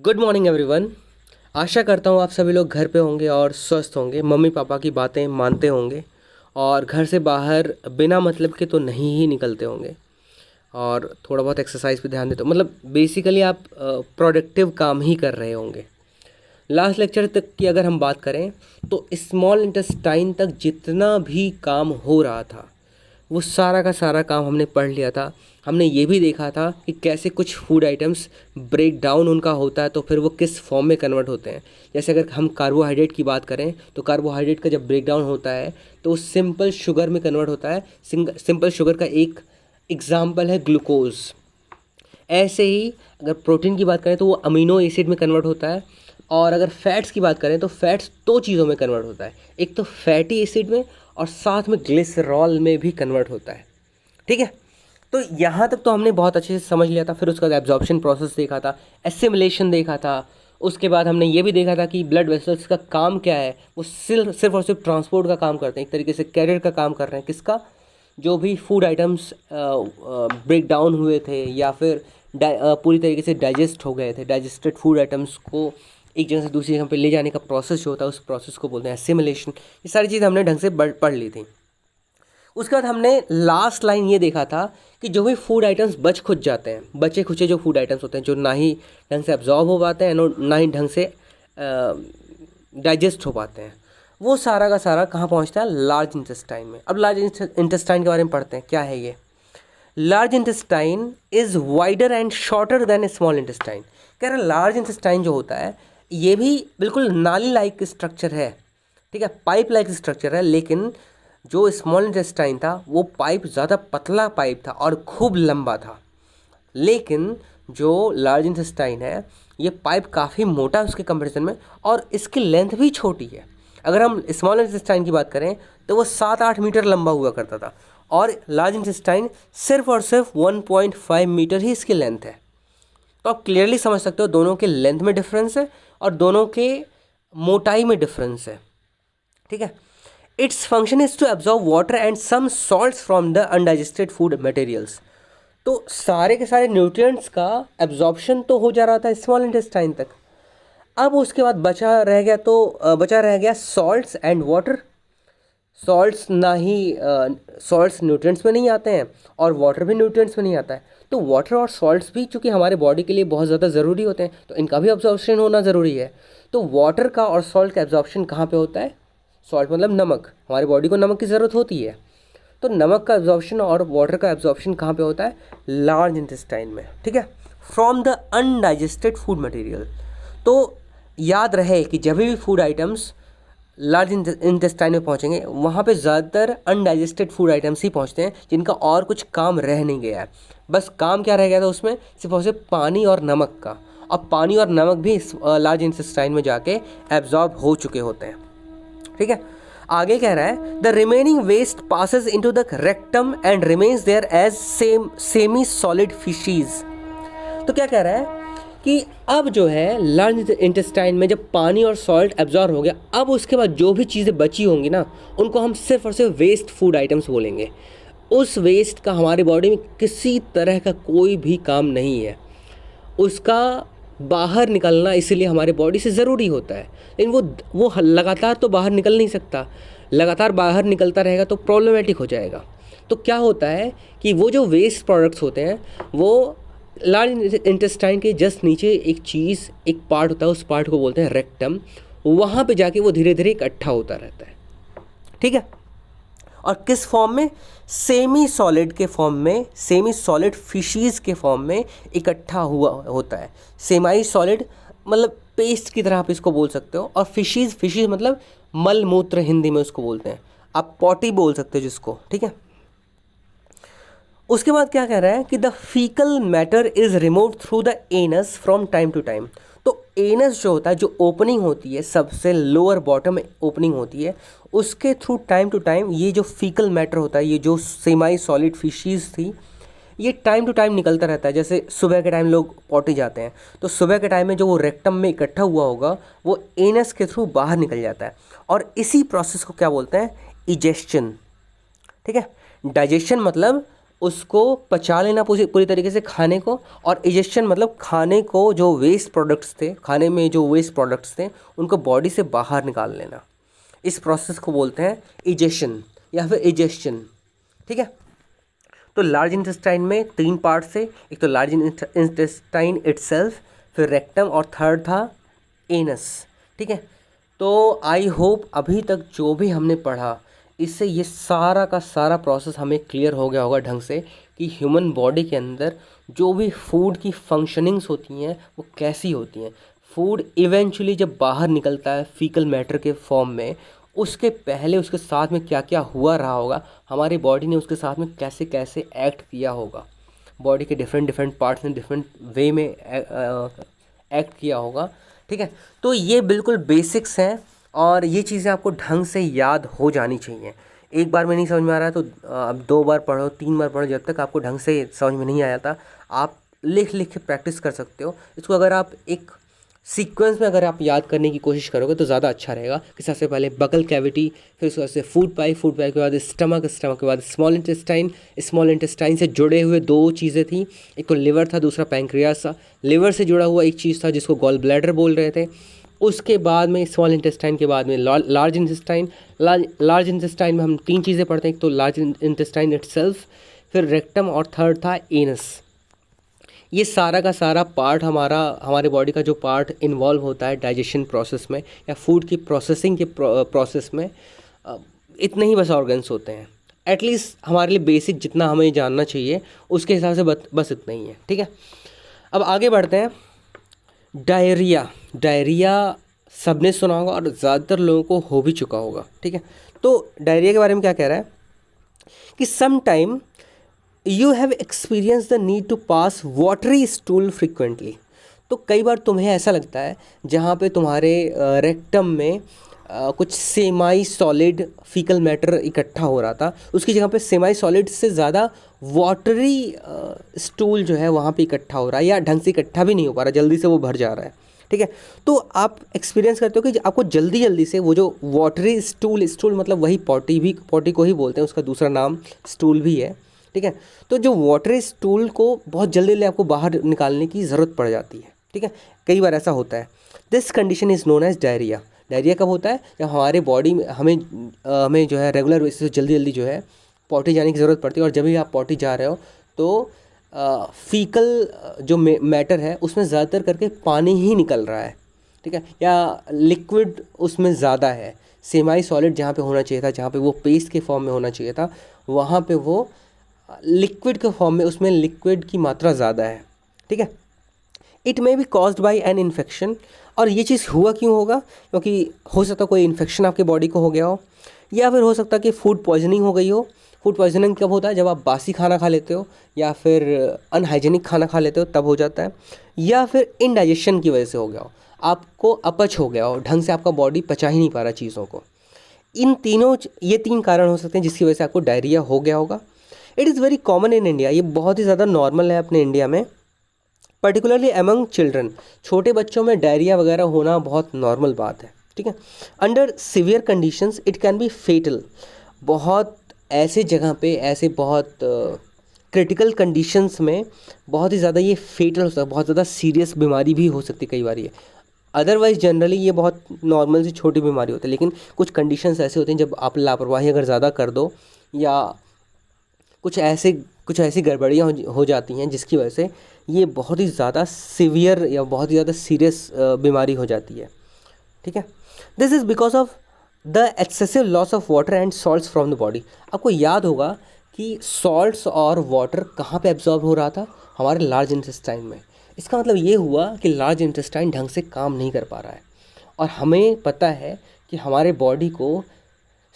Good morning everyone. आशा करता हूँ आप सभी लोग घर पे होंगे और स्वस्थ होंगे, मम्मी पापा की बातें मानते होंगे और घर से बाहर बिना मतलब के तो नहीं ही निकलते होंगे और थोड़ा बहुत एक्सरसाइज पे ध्यान देते हो, मतलब बेसिकली आप प्रोडक्टिव काम ही कर रहे होंगे। लास्ट लेक्चर तक की अगर हम बात करें तो स्मॉल इंटेस्टाइन तक जितना भी काम हो रहा था वो सारा का सारा काम हमने पढ़ लिया था। हमने ये भी देखा था कि कैसे कुछ फूड आइटम्स ब्रेक डाउन उनका होता है तो फिर वो किस फॉर्म में कन्वर्ट होते हैं। जैसे अगर हम कार्बोहाइड्रेट की बात करें तो कार्बोहाइड्रेट का जब ब्रेक डाउन होता है तो वो सिंपल शुगर में कन्वर्ट होता है। सिंपल शुगर का एक एग्जाम्पल है ग्लूकोज। ऐसे ही अगर प्रोटीन की बात करें तो वो अमीनो एसिड में कन्वर्ट होता है। और अगर फैट्स की बात करें तो फैट्स दो चीज़ों में कन्वर्ट होता है, एक तो फैटी एसिड में और साथ में ग्लिसरॉल में भी कन्वर्ट होता है। ठीक है, तो यहाँ तक तो हमने बहुत अच्छे से समझ लिया था। फिर उसका एब्जॉर्प्शन प्रोसेस देखा था, एसिमिलेशन देखा था। उसके बाद हमने ये भी देखा था कि ब्लड वेसल्स का काम क्या है, वो सिर्फ और सिर्फ ट्रांसपोर्ट का काम करते हैं, एक तरीके से कैरियर का काम कर रहे हैं। किसका? जो भी फूड आइटम्स ब्रेक डाउन हुए थे या फिर पूरी तरीके से डाइजेस्ट हो गए थे, डाइजेस्टेड फूड आइटम्स को एक जगह से दूसरी जगह पे ले जाने का प्रोसेस जो होता है उस प्रोसेस को बोलते हैं एसिमिलेशन। ये सारी चीज़ हमने ढंग से पढ़ ली थी। उसके बाद हमने लास्ट लाइन ये देखा था कि जो भी फूड आइटम्स बच खुच जाते हैं, बचे खुचे जो फूड आइटम्स होते हैं जो ना ही ढंग से एब्जॉर्ब हो पाते हैं ना ही ढंग से डाइजेस्ट हो पाते हैं, वो सारा का सारा कहाँ पहुँचता है? लार्ज इंटेस्टाइन में। अब लार्ज इंटेस्टाइन के बारे में पढ़ते हैं, क्या है ये। Large intestine is wider and shorter than small intestine. कह रहे लार्ज इंटेस्टाइन जो होता है ये भी बिल्कुल नाली लाइक स्ट्रक्चर है, ठीक है, पाइप लाइक स्ट्रक्चर है। लेकिन जो स्मॉल इंटेस्टाइन था वो पाइप ज़्यादा पतला पाइप था और खूब लंबा था। लेकिन जो लार्ज इंटेस्टाइन है ये पाइप काफ़ी मोटा है उसके कंपैरिजन में और इसकी लेंथ भी छोटी है। अगर हम स्मॉल इंटेस्टाइन की बात करें तो वो 7-8 मीटर लंबा हुआ करता था और लार्ज इंटेस्टाइन सिर्फ और सिर्फ 1.5 मीटर ही इसकी लेंथ है। तो आप क्लियरली समझ सकते हो दोनों के लेंथ में डिफरेंस है और दोनों के मोटाई में डिफरेंस है। ठीक है, it's function is to absorb water and some salts from the undigested food materials. तो सारे के सारे न्यूट्रिएंट्स का एब्जॉर्प्शन तो हो जा रहा था स्मॉल इंटेस्टाइन तक। अब उसके बाद बचा रह गया सॉल्ट्स एंड वाटर। सॉल्ट्स ना ही सॉल्ट्स न्यूट्रिएंट्स में नहीं आते हैं और वाटर भी न्यूट्रिएंट्स में नहीं आता है। तो वाटर और सॉल्ट्स भी चूँकि हमारे बॉडी के लिए बहुत ज़्यादा ज़रूरी होते हैं तो इनका भी एब्जॉर्प्शन होना ज़रूरी है। तो वाटर का और सॉल्ट का एब्जॉर्प्शन कहाँ पे होता है? सॉल्ट मतलब नमक, हमारी बॉडी को नमक की ज़रूरत होती है। तो नमक का एब्जॉर्प्शन और वाटर का एब्जॉर्प्शन कहाँ पे होता है? लार्ज इंटेस्टाइन में। ठीक है, from the undigested food material. तो याद रहे कि जब भी फूड आइटम्स लार्ज इंटेस्टाइन में पहुंचेंगे वहाँ पे ज़्यादातर अनडाइजेस्टेड फूड आइटम्स ही पहुंचते हैं जिनका और कुछ काम रह नहीं गया है। बस काम क्या रह गया था उसमें? सिर्फ और सिर्फ पानी और नमक का। अब पानी और नमक भी लार्ज इंटेस्टाइन में जाके एब्जॉर्ब हो चुके होते हैं। ठीक है, आगे कह रहा है the remaining waste passes into the rectum and remains there as semi solid faeces. तो क्या कह रहा है कि अब जो है लार्ज इंटेस्टाइन में जब पानी और सॉल्ट एब्जॉर्ब हो गया, अब उसके बाद जो भी चीज़ें बची होंगी ना उनको हम सिर्फ और सिर्फ वेस्ट फूड आइटम्स बोलेंगे। उस वेस्ट का हमारी बॉडी में किसी तरह का कोई भी काम नहीं है, उसका बाहर निकलना इसलिए हमारे बॉडी से ज़रूरी होता है। लेकिन वो लगातार तो बाहर निकल नहीं सकता, लगातार बाहर निकलता रहेगा तो प्रॉब्लमेटिक हो जाएगा। तो क्या होता है कि वो जो वेस्ट प्रोडक्ट्स होते हैं वो लार्ज इंटेस्टाइन के जस्ट नीचे एक पार्ट होता है, उस पार्ट को बोलते हैं रेक्टम। वहाँ पे जाके वो धीरे धीरे इकट्ठा होता रहता है। ठीक है, और किस फॉर्म में? सेमी सॉलिड के फॉर्म में, सेमी सॉलिड फिशीज के फॉर्म में इकट्ठा हुआ होता है। सेमी सॉलिड मतलब पेस्ट की तरह आप इसको बोल सकते हो, और फिशीज मतलब मल मूत्र हिंदी में उसको बोलते हैं, आप पॉटी बोल सकते हो जिसको। ठीक है, उसके बाद क्या कह रहा है कि the fecal matter is remove through the anus from time to time. तो एनस जो होता है, जो ओपनिंग होती है, सबसे लोअर बॉटम ओपनिंग होती है, उसके थ्रू टाइम टू टाइम ये जो फीकल मैटर होता है, ये जो सेमी सॉलिड फिशीज थी, ये टाइम टू टाइम निकलता रहता है। जैसे सुबह के टाइम लोग पॉटी जाते हैं तो सुबह के टाइम में जो वो रेक्टम में इकट्ठा हुआ होगा वो एनस के थ्रू बाहर निकल जाता है और इसी प्रोसेस को क्या बोलते हैं? इजेशन। ठीक है, डाइजेशन मतलब उसको पचा लेना पूरी तरीके से खाने को, और इजेक्शन मतलब खाने को जो वेस्ट प्रोडक्ट्स थे, खाने में जो वेस्ट प्रोडक्ट्स थे उनको बॉडी से बाहर निकाल लेना। इस प्रोसेस को बोलते हैं इजेशन या फिर इजेक्शन। ठीक है, तो लार्ज इंटेस्टाइन में 3 पार्ट्स थे, एक तो लार्ज इंटेस्टाइन इटसेल्फ, फिर रेक्टम और थर्ड था एनस। ठीक है, तो आई होप अभी तक जो भी हमने पढ़ा इससे ये सारा का सारा प्रोसेस हमें क्लियर हो गया होगा ढंग से कि ह्यूमन बॉडी के अंदर जो भी फूड की फंक्शनिंग्स होती हैं वो कैसी होती हैं। फूड इवेंचुअली जब बाहर निकलता है फीकल मैटर के फॉर्म में, उसके पहले उसके साथ में क्या क्या हुआ रहा होगा, हमारी बॉडी ने उसके साथ में कैसे कैसे एक्ट किया होगा, बॉडी के डिफरेंट पार्ट्स ने डिफरेंट वे में एक्ट किया होगा। ठीक है, तो ये बिल्कुल बेसिक्स हैं और ये चीज़ें आपको ढंग से याद हो जानी चाहिए। एक बार में नहीं समझ में आ रहा है तो अब 2 बार पढ़ो, 3 बार पढ़ो, जब तक आपको ढंग से समझ में नहीं आया था आप लिख लिख के प्रैक्टिस कर सकते हो इसको। अगर आप एक सीक्वेंस में अगर आप याद करने की कोशिश करोगे तो ज़्यादा अच्छा रहेगा कि सबसे पहले बकल कैविटी, फिर उसके बाद से फूड पाइप के बाद स्टमक के बाद स्मॉल इंटेस्टाइन से जुड़े हुए 2 चीज़ें थी, एक तो लिवर था, दूसरा पैंक्रियास था। लिवर से जुड़ा हुआ एक चीज़ था जिसको गॉल ब्लैडर बोल रहे थे। उसके बाद में स्मॉल इंटेस्टाइन के बाद में लार्ज इंटेस्टाइन में हम 3 चीज़ें पढ़ते हैं, एक तो लार्ज इंटेस्टाइन इटसेल्फ, फिर रेक्टम और थर्ड था एनस। ये सारा का सारा पार्ट हमारे बॉडी का जो पार्ट इन्वॉल्व होता है डाइजेशन प्रोसेस में या फूड की प्रोसेसिंग के प्रोसेस में, इतने ही बस ऑर्गन्स होते हैं। एटलीस्ट हमारे लिए बेसिक जितना हमें जानना चाहिए उसके हिसाब से बस इतना ही है। ठीक है, अब आगे बढ़ते हैं। डायरिया सबने सुना होगा और ज़्यादातर लोगों को हो भी चुका होगा। ठीक है, तो डायरिया के बारे में क्या कह रहा है कि some time you have experience the need to pass watery stool frequently. तो कई बार तुम्हें ऐसा लगता है जहाँ पे तुम्हारे रेक्टम में कुछ सेमाई सॉलिड फीकल मैटर इकट्ठा हो रहा था, उसकी जगह पे सेमाई सॉलिड से ज़्यादा वाटरी स्टूल जो है वहाँ पे इकट्ठा हो रहा है, या ढंग से इकट्ठा भी नहीं हो पा रहा, जल्दी से वो भर जा रहा है। ठीक है, तो आप एक्सपीरियंस करते हो कि आपको जल्दी से वो जो वाटरी स्टूल मतलब वही पॉटी को ही बोलते हैं, उसका दूसरा नाम स्टूल भी है। ठीक है, तो जो वाटरी स्टूल को बहुत जल्दी आपको बाहर निकालने की ज़रूरत पड़ जाती है। ठीक है, कई बार ऐसा होता है। This condition is known as diarrhoea. Diarrhoea कब होता है? जब हमारे बॉडी में हमें जो है रेगुलर बेसिस से जल्दी जो है पॉटी जाने की ज़रूरत पड़ती है, और जब भी आप पॉटी जा रहे हो तो फीकल जो मैटर है उसमें ज़्यादातर करके पानी ही निकल रहा है। ठीक है, या लिक्विड उसमें ज़्यादा है। सेमाई सॉलिड जहाँ पे होना चाहिए था, जहाँ पे वो पेस्ट के फॉर्म में होना चाहिए था, वहाँ पे वो लिक्विड के फॉर्म में, उसमें लिक्विड की मात्रा ज़्यादा है। ठीक है, it may be caused by an infection. और ये चीज़ हुआ क्यों होगा? क्योंकि हो सकता है कोई इन्फेक्शन आपके बॉडी को हो गया हो, या फिर हो सकता है कि फूड पॉइजनिंग हो गई हो। फूड पॉइजनिंग कब होता है? जब आप बासी खाना खा लेते हो या फिर अनहाइजीनिक खाना खा लेते हो, तब हो जाता है। या फिर इनडाइजेशन की वजह से हो गया हो, आपको अपच हो गया हो, ढंग से आपका बॉडी पचा ही नहीं पा रहा चीज़ों को। ये 3 कारण हो सकते हैं जिसकी वजह से आपको डायरिया हो गया होगा। It is very common in India. ये बहुत ही ज़्यादा नॉर्मल है अपने इंडिया में, पर्टिकुलरली एमंग चिल्ड्रन। छोटे बच्चों में डायरिया वगैरह होना बहुत नॉर्मल बात है। ठीक है, under severe conditions it can be fatal. बहुत ऐसे जगह पे, ऐसे बहुत क्रिटिकल कंडीशंस में बहुत ही ज़्यादा ये फेटल हो सकता है, बहुत ज़्यादा सीरियस बीमारी भी हो सकती है कई बार ये। अदरवाइज़ जनरली ये बहुत नॉर्मल सी छोटी बीमारी होती है, लेकिन कुछ कंडीशंस ऐसे होते हैं जब आप लापरवाही अगर ज़्यादा कर दो या कुछ ऐसी गड़बड़ियाँ हो जाती हैं जिसकी वजह से ये बहुत ही ज़्यादा सीवियर या बहुत ही ज़्यादा सीरियस बीमारी हो जाती है। ठीक है, this is because of the excessive loss of water and salts from the body. आपको याद होगा कि सॉल्ट्स और वाटर कहाँ पे एब्जॉर्ब हो रहा था? हमारे लार्ज इंटेस्टाइन में। इसका मतलब ये हुआ कि लार्ज इंटेस्टाइन ढंग से काम नहीं कर पा रहा है, और हमें पता है कि हमारे बॉडी को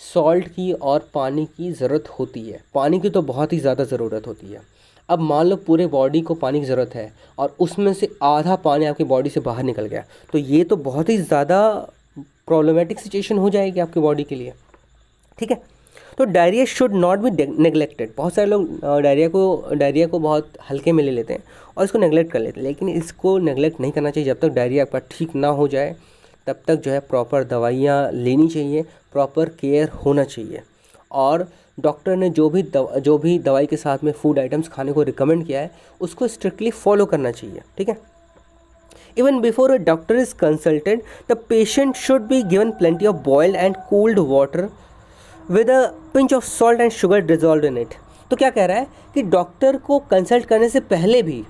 सॉल्ट की और पानी की ज़रूरत होती है। पानी की तो बहुत ही ज़्यादा ज़रूरत होती है। अब मान लो पूरे बॉडी को पानी की ज़रूरत है और उसमें से आधा पानी आपकी बॉडी से बाहर निकल गया, तो ये तो बहुत ही ज़्यादा प्रॉब्लमेटिक सिचुएशन हो जाएगी आपकी बॉडी के लिए। ठीक है, तो diarrhoea should not be neglected. बहुत सारे लोग डायरिया को बहुत हल्के में ले लेते हैं और इसको नेगलेक्ट कर लेते हैं, लेकिन इसको नेगलेक्ट नहीं करना चाहिए। जब तक डायरिया आपका ठीक ना हो जाए तब तक जो है प्रॉपर दवाइयाँ लेनी चाहिए, प्रॉपर केयर होना चाहिए। और डॉक्टर ने जो भी दवाई के साथ में फूड आइटम्स खाने को रिकमेंड किया है उसको स्ट्रिक्टली फॉलो करना चाहिए, ठीक है। Even before a doctor is consulted, the patient should be given plenty of boiled and cooled water with a pinch of salt and sugar dissolved in it. तो क्या कह रहा है कि डॉक्टर को कंसल्ट करने से पहले भी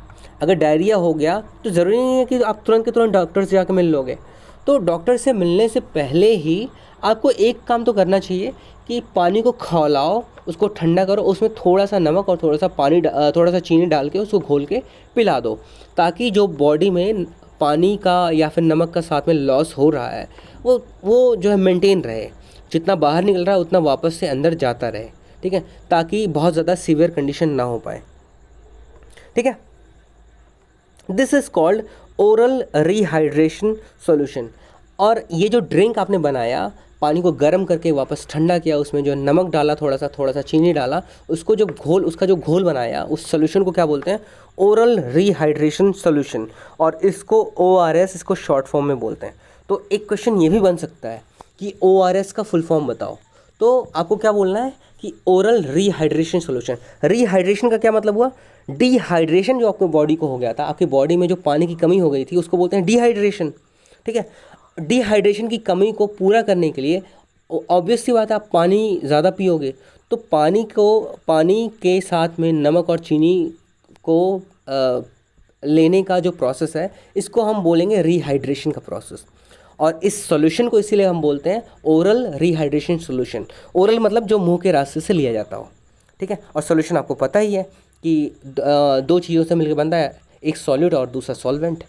अगर डायरिया हो गया तो ज़रूरी नहीं है कि आप तुरंत के तुरंत डॉक्टर से जाकर मिल लोगे। तो डॉक्टर से मिलने से पहले ही आपको एक काम तो करना चाहिए कि पानी को खौलाओ, उसको ठंडा करो, उसमें थोड़ा सा नमक और थोड़ा सा चीनी डाल के उसको घोल के पिला दो, ताकि जो बॉडी में पानी का या फिर नमक का साथ में लॉस हो रहा है वो जो है मेंटेन रहे, जितना बाहर निकल रहा है उतना वापस से अंदर जाता रहे, ठीक है, ताकि बहुत ज़्यादा सीवियर कंडीशन ना हो पाए, ठीक है। This is called oral rehydration solution. और ये जो ड्रिंक आपने बनाया, पानी को गर्म करके वापस ठंडा किया, उसमें जो नमक डाला, थोड़ा सा चीनी डाला, उसका जो घोल बनाया, उस सॉल्यूशन को क्या बोलते हैं? Oral rehydration solution. और इसको ORS, इसको शॉर्ट फॉर्म में बोलते हैं। तो एक क्वेश्चन ये भी बन सकता है कि ORS का फुल फॉर्म बताओ। तो आपको क्या बोलना है कि ओरल रिहाइड्रेशन सॉल्यूशन। रिहाइड्रेशन का क्या मतलब हुआ? डिहाइड्रेशन जो आपको बॉडी को हो गया था, आपकी बॉडी में जो पानी की कमी हो गई थी, उसको बोलते हैं डिहाइड्रेशन, ठीक है। डिहाइड्रेशन की कमी को पूरा करने के लिए ऑब्वियस सी बात है, आप पानी ज़्यादा पियोगे, तो पानी के साथ में नमक और चीनी को लेने का जो प्रोसेस है, इसको हम बोलेंगे रिहाइड्रेशन का प्रोसेस। और इस सॉल्यूशन को इसीलिए हम बोलते हैं ओरल रिहाइड्रेशन सॉल्यूशन। ओरल मतलब जो मुंह के रास्ते से लिया जाता हो, ठीक है। और सॉल्यूशन आपको पता ही है कि दो चीज़ों से मिलकर बनता है, एक सॉल्यूट और दूसरा सॉल्वेंट।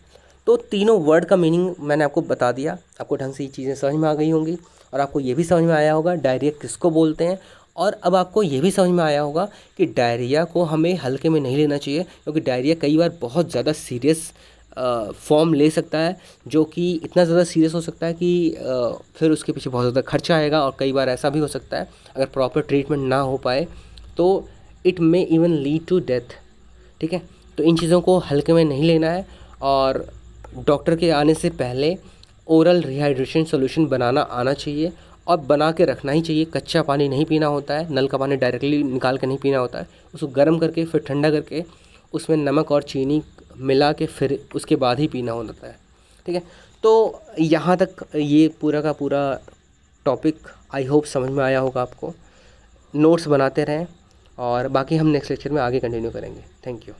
तो तीनों वर्ड का मीनिंग मैंने आपको बता दिया, आपको ढंग से ये चीज़ें समझ में आ गई होंगी, और आपको ये भी समझ में आया होगा डायरिया किसको बोलते हैं। और अब आपको ये भी समझ में आया होगा कि डायरिया को हमें हल्के में नहीं लेना चाहिए, क्योंकि डायरिया कई बार बहुत ज़्यादा सीरियस फॉर्म ले सकता है, जो कि इतना ज़्यादा सीरियस हो सकता है कि फिर उसके पीछे बहुत ज़्यादा खर्चा आएगा। और कई बार ऐसा भी हो सकता है, अगर प्रॉपर ट्रीटमेंट ना हो पाए तो it may even lead to death, ठीक है। तो इन चीज़ों को हल्के में नहीं लेना है, और डॉक्टर के आने से पहले ओरल रिहाइड्रेशन सॉल्यूशन बनाना आना चाहिए, और बना के रखना ही चाहिए। कच्चा पानी नहीं पीना होता है, नल का पानी डायरेक्टली निकाल के नहीं पीना होता है, उसको गर्म करके फिर ठंडा करके उसमें नमक और चीनी मिला के फिर उसके बाद ही पीना होता है, ठीक है। तो यहाँ तक ये पूरा का पूरा टॉपिक आई होप समझ में आया होगा आपको। नोट्स बनाते रहें, और बाकी हम नेक्स्ट लेक्चर में आगे कंटिन्यू करेंगे। Thank you.